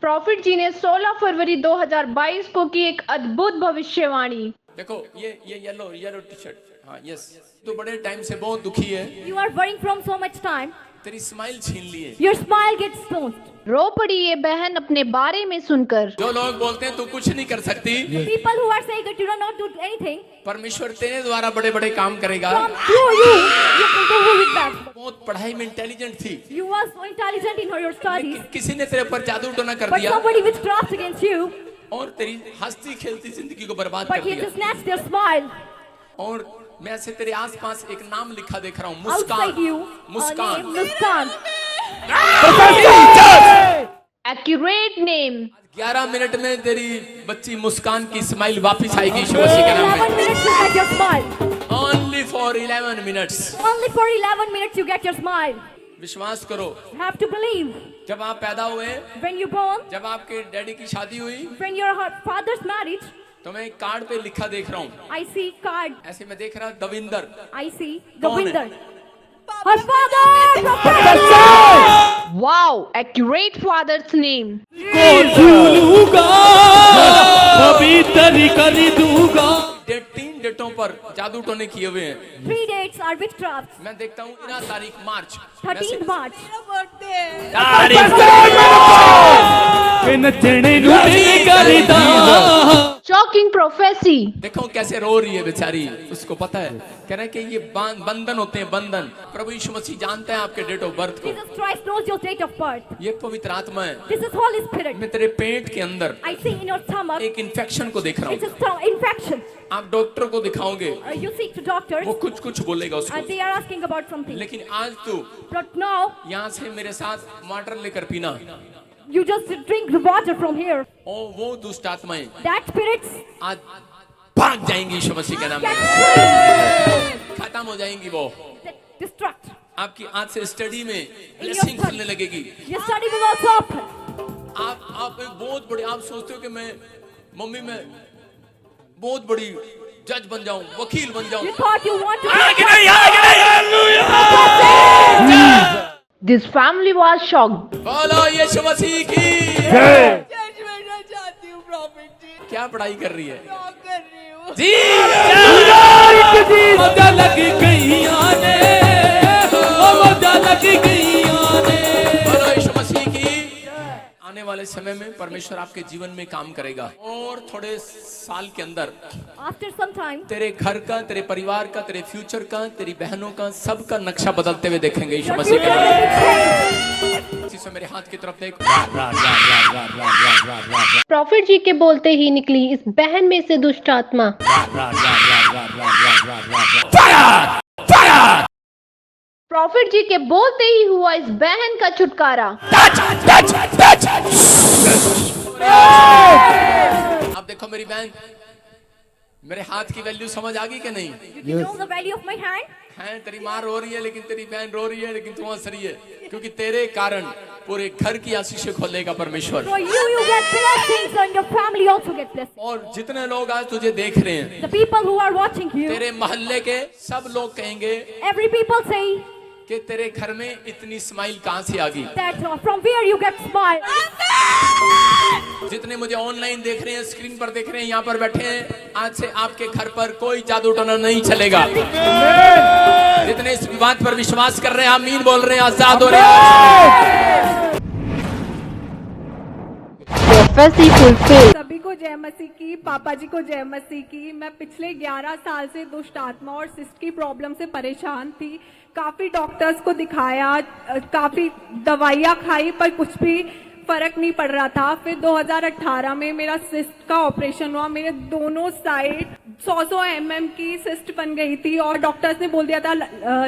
Profit जी ने 16 फरवरी 2022 को की एक अद्भुत भविष्यवाणी। देखो ये येलो येलो टी शर्ट, हाँ यस, तो बड़े टाइम से बहुत दुखी है। You are worrying from so much time. तेरी स्माइल छीन ली है। Your smile gets stoned. रो पड़ी ये बहन अपने बारे में सुनकर। जो लोग बोलते हैं तू कुछ नहीं कर सकती, The people who are saying that you do not do anything, परमेश्वर तेरे द्वारा बड़े बड़े काम करेगा। from through you can do with that. बहुत पढ़ाई में इंटेलिजेंट थी, You are so intelligent in your studies, लेकिन किसी ने तेरे ऊपर जादू टोना कर but दिया somebody witchcraft against you, और तेरी हंसती खेलती जिंदगी को बर्बाद but कर he दिया। just snatched their smile. और मैं ऐसे तेरे आसपास एक नाम लिखा देख रहा हूँ, Outside you, Muskan, name Muskan. Accurate name. 11 minute में तेरी बच्ची मुस्कान की स्माइल वापस आएगी यीशु मसीह के नाम 11 में। minutes you get your smile. Only for 11 minutes। Only for 11 minutes you get your smile. विश्वास करो, You have to believe. जब आप पैदा हुए, When you born, जब आपके डैडी की शादी हुई, when your father's marriage, तो मैं एक कार्ड पे लिखा देख रहा हूँ, I see card, ऐसे मैं देख रहा दविंदर। I see कौन है? Govinder. Her father! Wow, accurate father's name. तीन डेटों पर जादू टोने किए हुए हैं। 3 dates are witchcraft. मैं देखता हूँ 13 तारीख मार्च, 13th March. Shocking prophecy. देखो कैसे रो रही है बेचारी, उसको पता है, कह रहे हैं कि ये बंधन होते हैं, बंधन। प्रभु यीशु मसीह जानते हैं आपके डेट ऑफ बर्थ को। Jesus Christ knows your date of birth. ये पवित्र आत्मा है। This is Holy Spirit. मैं तेरे पेट के अंदर I see in your stomach, एक इन्फेक्शन को देख रहा it's हूँ। a infection. आप डॉक्टर को दिखाओगे, You seek to doctors वो कुछ बोलेगा and उसको, they are asking about something. लेकिन आज तू But now, यहाँ से मेरे साथ वाटर लेकर पीना। you just drink the water from here. ओ वो दुष्ट आत्माएं That spirits आज भाग जाएंगी यीशु मसीह के नाम get में, खत्म हो जाएंगी वो। destruct. आपकी आज से स्टडी में ब्लेसिंग खुलने लगेगी। Your study will also open. आप एक बहुत बड़ी, आप सोचते हो कि मैं मम्मी में बहुत बड़ी जज बन जाऊं, वकील बन जाऊं। You thought you want to this family was shocked. बोलो यीशु मसीह की जज बनना चाहती हूँ प्रॉफिट जी। क्या पढ़ाई कर रही है जॉब कर रही हूँ। जी? बोलो यीशु मसीह की। आने वाले समय में परमेश्वर आपके जीवन में काम करेगा और थोड़े साल के अंदर after some time तेरे घर का, तेरे परिवार का, तेरे फ्यूचर का, तेरी बहनों का, सबका नक्शा बदलते हुए देखेंगे यीशु your मसीह future के will नाम be changed. में। इसी से मेरे हाथ की तरफ देख। प्रॉफिट जी के बोलते ही निकली इस बहन में से दुष्ट आत्मा। प्रॉफिट जी के बोलते ही हुआ इस बहन का छुटकारा। अब देखो मेरी बहन, मेरे हाथ की वैल्यू समझ आ गई कि नहीं? You know the value of my hand? है, तेरी माँ रो रही है लेकिन तेरी बहन रो रही है, लेकिन तू हंस रही है, क्योंकि तेरे कारण पूरे घर की आशीष खोलेगा परमेश्वर। For you get blessings and your family also get blessings. और जितने लोग आज तुझे देख रहे हैं, The people who are watching you, तेरे मोहल्ले के सब लोग कहेंगे every people say कि तेरे घर में इतनी स्माइल कहाँ से आ गई। that from where you get smile. जितने मुझे ऑनलाइन देख रहे हैं, स्क्रीन पर देख रहे हैं, यहाँ पर बैठे हैं, आज से आपके घर पर कोई जादू टोना नहीं चलेगा। जितने इस बात पर विश्वास कर रहे हैं, आमीन बोल रहे हैं, आजाद हो रहे हैं। Prophecy fulfil. सभी को जय मसीह की, पापा जी को जय मसीह की। मैं पिछले 11 साल से दुष्ट आत्मा और सिस्ट की प्रॉब्लम से परेशान थी। काफी डॉक्टर्स को दिखाया, काफी दवाइयाँ खाई, पर कुछ भी फर्क नहीं पड़ रहा था। फिर 2018 में मेरा सिस्ट का ऑपरेशन हुआ। मेरे दोनों साइड 100 mm की सिस्ट बन गई थी और डॉक्टर्स ने बोल दिया था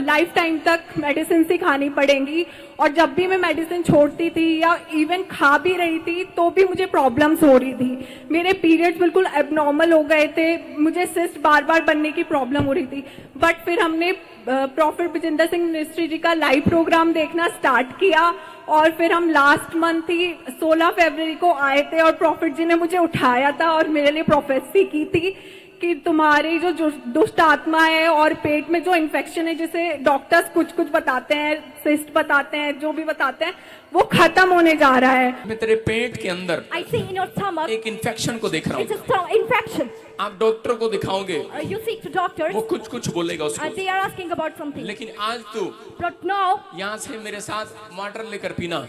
लाइफ टाइम तक मेडिसिन ही खानी पड़ेंगी। और जब भी मैं मेडिसिन छोड़ती थी या इवन खा भी रही थी तो भी मुझे प्रॉब्लम्स हो रही थी। मेरे पीरियड्स बिल्कुल एबनॉर्मल हो गए थे, मुझे सिस्ट बार बार बनने की प्रॉब्लम हो रही थी। बट फिर हमने प्रॉफिट विजेंद्र सिंह मिनिस्ट्री जी का लाइव प्रोग्राम देखना स्टार्ट किया और फिर हम लास्ट मंथ ही 16 फरवरी को आए थे और प्रॉफिट जी ने मुझे उठाया था और मेरे लिए प्रोफेसी की थी कि तुम्हारी जो दुष्ट आत्मा है और पेट में जो इन्फेक्शन है, जिसे डॉक्टर्स कुछ कुछ बताते हैं, सिस्ट बताते हैं, जो भी बताते हैं, वो खत्म होने जा रहा है। मैं तेरे पेट के अंदर I see in your stomach, एक इन्फेक्शन को देख रहा it's हूँ। a strong infection. आप डॉक्टर को दिखाओगे, You seek to doctors, वो कुछ कुछ बोलेगा उसको, they are asking about something. लेकिन आज तू But now, यहाँ से मेरे साथ वाटर लेकर पीना।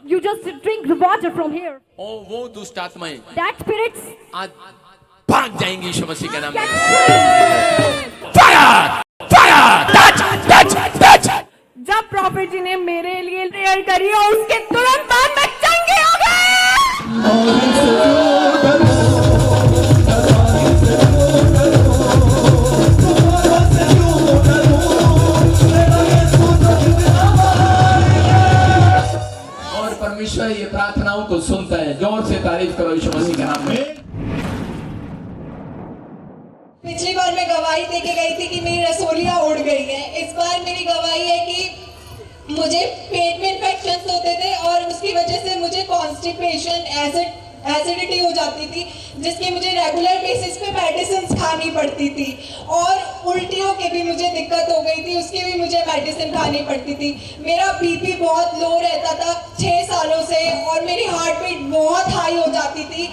you just drink the water from here. ओ वो दुष्ट आत्माएं That spirits आज भाग जाएंगी यीशु मसीह के नाम get में। free. Fire fire touch. जब प्रॉफिट जी ने मेरे लिए प्रेयर करी और उसके तुरंत बाद मैं चंगी हो गई। और परमेश्वर ये प्रार्थनाओं को सुनता है। जोर से तारीफ करो यीशु मसीह के नाम में। पिछली बार मैं गवाही देके गई थी कि मेरी रसोलियां उड़ गई हैं। इस बार मेरी गवाही है कि मुझे पेट में इन्फेक्शंस होते थे और उसकी वजह से मुझे कॉन्स्टिपेशन, एसिडिटी हो जाती थी, जिसकी मुझे रेगुलर बेसिस पे मेडिसिन खानी पड़ती थी और उल्टियों की भी मुझे दिक्कत हो गई थी, उसकी भी मुझे मेडिसिन खानी पड़ती थी। मेरा बीपी बहुत लो रहता था 6 सालों से और मेरी हार्ट बीट बहुत हाई हो जाती थी।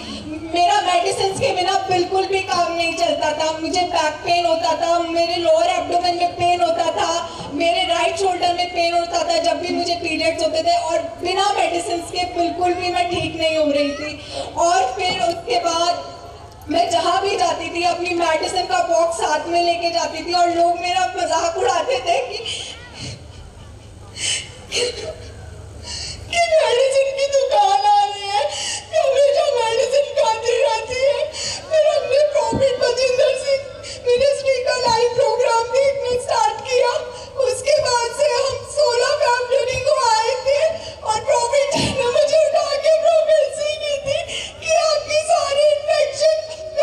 मेरा मेडिसिन के बिना बिल्कुल भी काम नहीं चलता था। मुझे बैक पेन होता था, मेरे लोअर एब्डोमेन में पेन होता था, मेरे राइट शोल्डर में पेन होता था जब भी मुझे पीरियड्स होते थे और बिना मेडिसिन के बिल्कुल भी मैं ठीक नहीं हो रही थी। और फिर उसके बाद मैं जहाँ भी जाती थी अपनी मेडिसिन का बॉक्स साथ में लेके जाती थी और लोग मेरा मजाक उड़ाते थे कि मेडिसिन की दुकान आ रही है, हमेशा मेडिसिन खाती रहती है। फिर हमने प्रॉफिट बजिंदर सिंह मिनिस्ट्री का लाइव प्रोग्राम देखना स्टार्ट किया। उसके बाद से हम 16 फरवरी को आए थे और प्रॉफिट ने मुझे उठा के प्रोफेसी की थी कि आपकी सारी इन्फेक्शन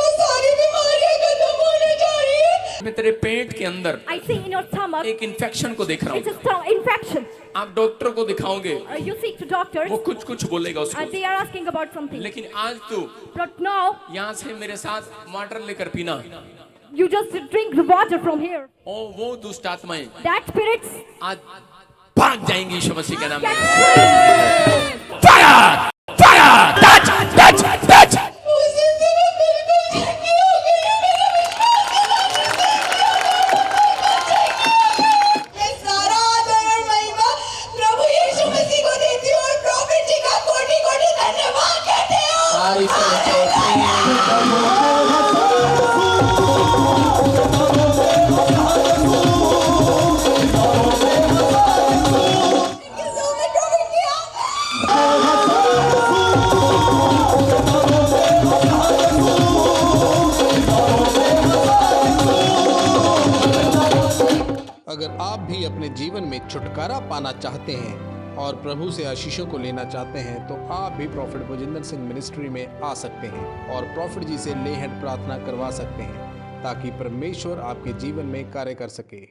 और सारी बीमारियां खत्म होने जा रही है। मैं तेरे पेट के अंदर I see in your stomach, एक इन्फेक्शन को देख रहा it's a हूँ। strong infection. आप डॉक्टर को दिखाओगे, You seek to doctors, वो कुछ कुछ बोलेगा उसको, they are asking about something. लेकिन आज तू But now, यहाँ से मेरे साथ वाटर लेकर पीना। you just drink the water from here. ओ वो दुष्ट आत्माएं That spirits आज भाग जाएंगी यीशु मसीह के नाम get में। free. Fire fire touch. उस दिन से मैं बिल्कुल चंगी हो गई हूँ। मेरा मैं सारा आदर और महिमा प्रभु यीशु मसीह को देती हूँ और प्रॉफिट जी का कोटि कोटि धन्यवाद कहते हूँ। किसों में प्रॉफिट किया। अगर आप भी अपने जीवन में छुटकारा पाना चाहते हैं और प्रभु से आशीषों को लेना चाहते हैं तो आप भी प्रॉफिट बजिंदर सिंह मिनिस्ट्री में आ सकते हैं और प्रॉफिट जी से ले हैंड प्रार्थना करवा सकते हैं ताकि परमेश्वर आपके जीवन में कार्य कर सके।